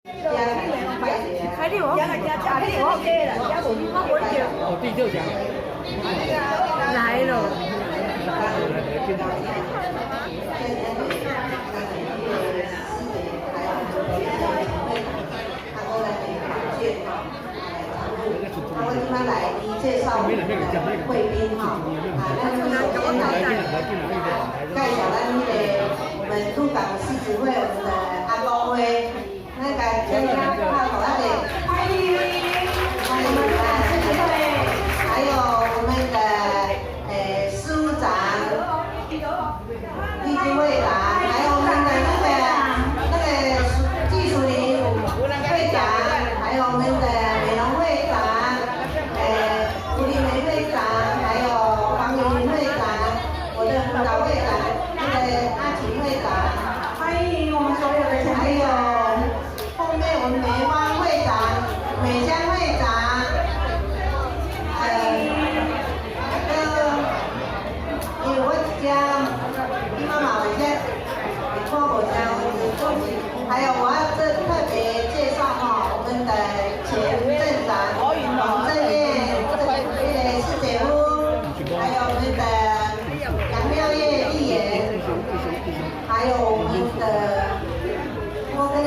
哎，你我啊，你我 OK 啦，我就哦，第六奖来了。他会慢慢来介绍我们的贵宾哈，那么首先呢，介绍咱那个我们鹿港狮子会我们的阿公会，那个大家看好那个欢迎我们的狮子会，还有我们的事务长、地基会长，还有我们的那个技术领会长，还有我们的美容会长。吴丽梅会长，还有黄云会长，我的辅导会长，那个阿琴会长，欢迎我们所有的还有后面我们梅花会长、美香会长，因为我家妈妈我家พ่อ我家还有我要特别介绍哈，我们的前镇长王正燕。是姐夫，还有我们的杨妙叶议员，还有我们的我跟你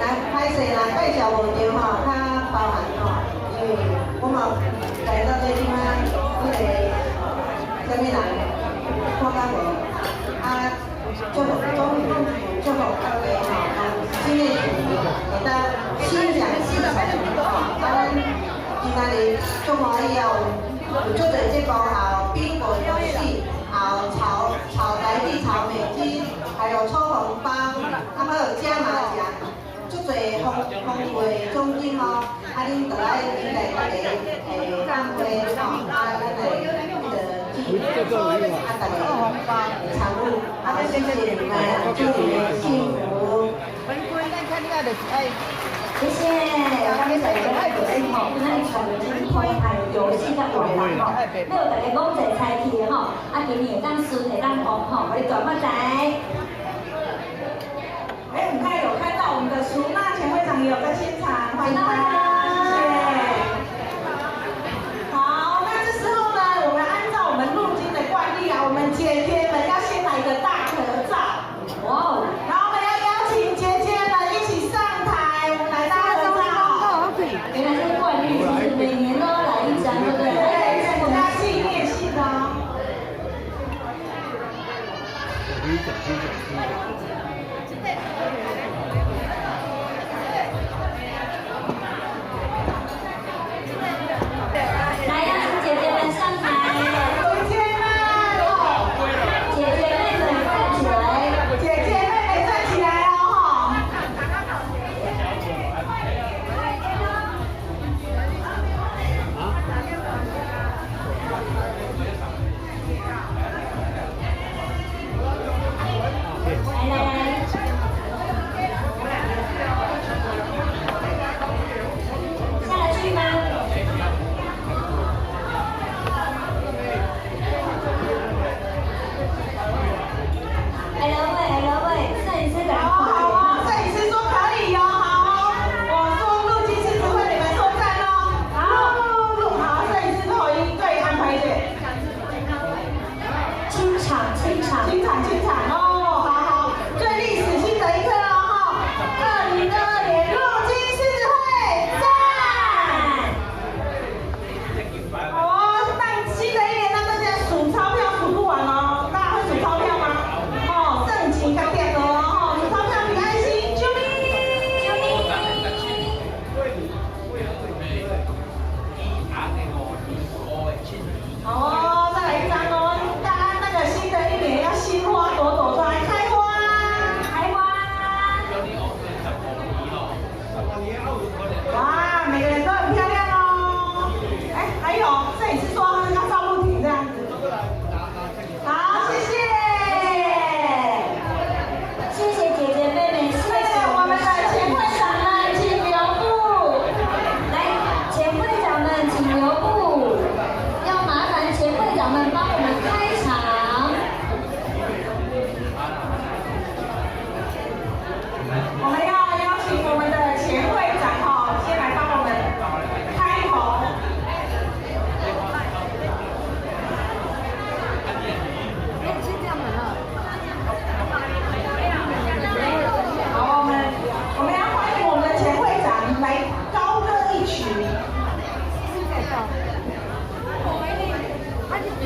来拍摄啦，介绍无对吼，较包含吼，因为我嘛来到这地方，那个什么人看到无啊，祝福大家吼，新年会当心想事成吼，今仔日足欢喜啊！有足侪节目后宾果游戏，后炒台地、炒美金，还有抽红包，还有加麻将，足侪丰富的奖金哦！啊，恁就来期待大家当会吼，啊，咱来记啊，大家参与，啊，谢谢你们，祝你们幸福。谢谢，刚才有个游戏吼，那传真推牌游戏较大人吼，要大家讲一猜题吼，啊今年会当顺会当红吼，我哋转发仔。很快有看到我们的苏娜前会长也有在现场，欢迎他，谢谢。好，那这时候呢，我们按照我们入京的惯例啊，我们姐姐们要先来一个大合照，哇哦，然后我们要邀请姐姐们一起上台，我们来大合照。原来这个惯例是每年都要来一张，对不对？对，我们要纪念性的哦。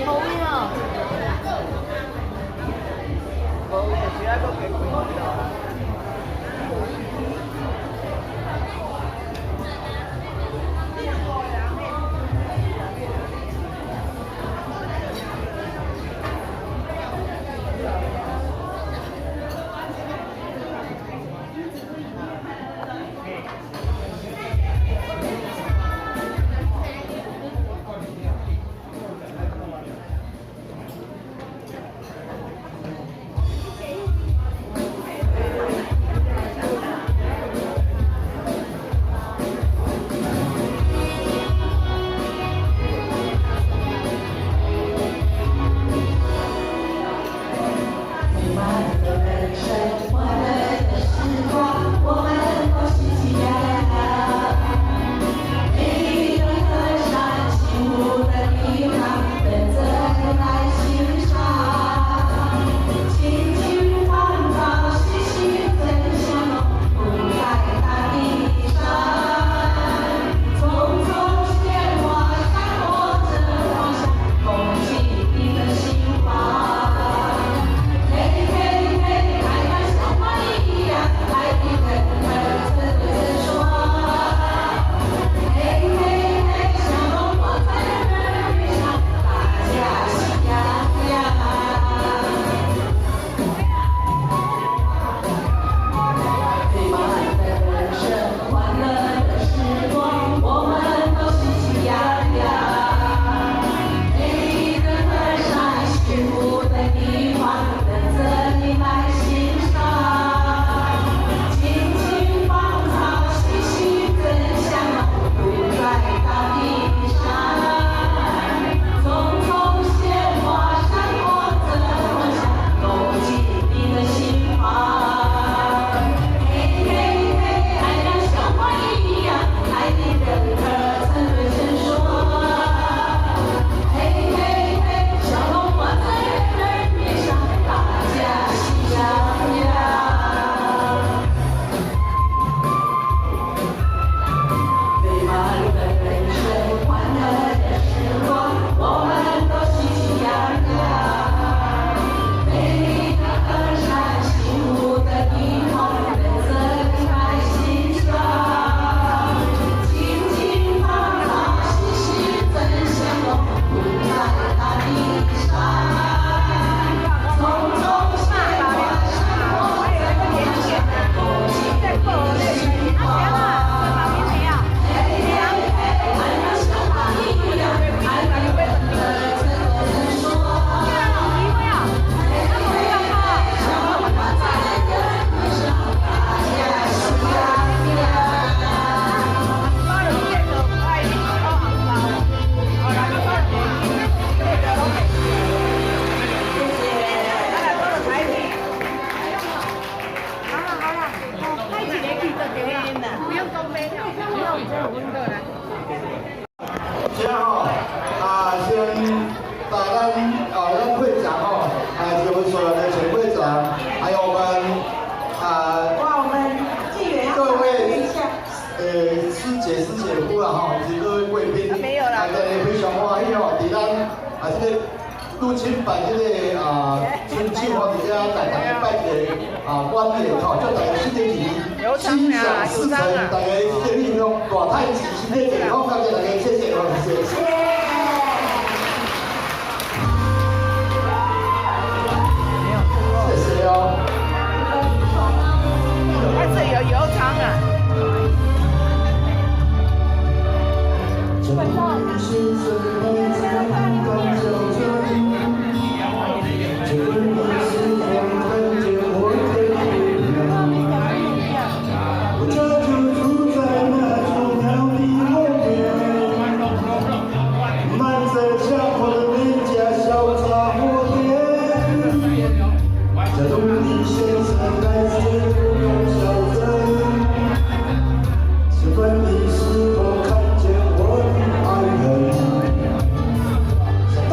好呀。冇，就是喺個幾貴㗎。入侵版这个春秋或者家大家拜个观念吼，叫大家新年心想事成，大家建立用大太极新的健康，感谢大家，谢谢，谢谢。谢谢哦。还是有油肠啊。当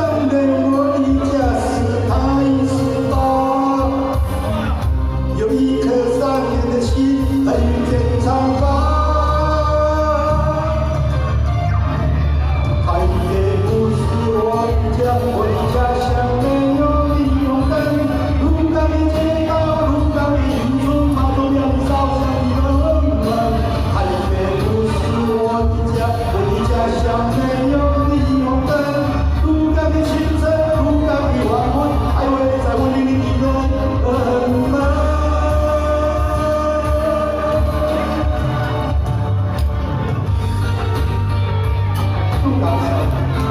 天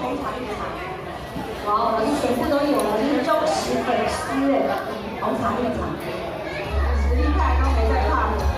红茶绿茶。哇，老师全部都有了，就是忠实粉丝哎，红茶绿茶，实力派都没在怕的。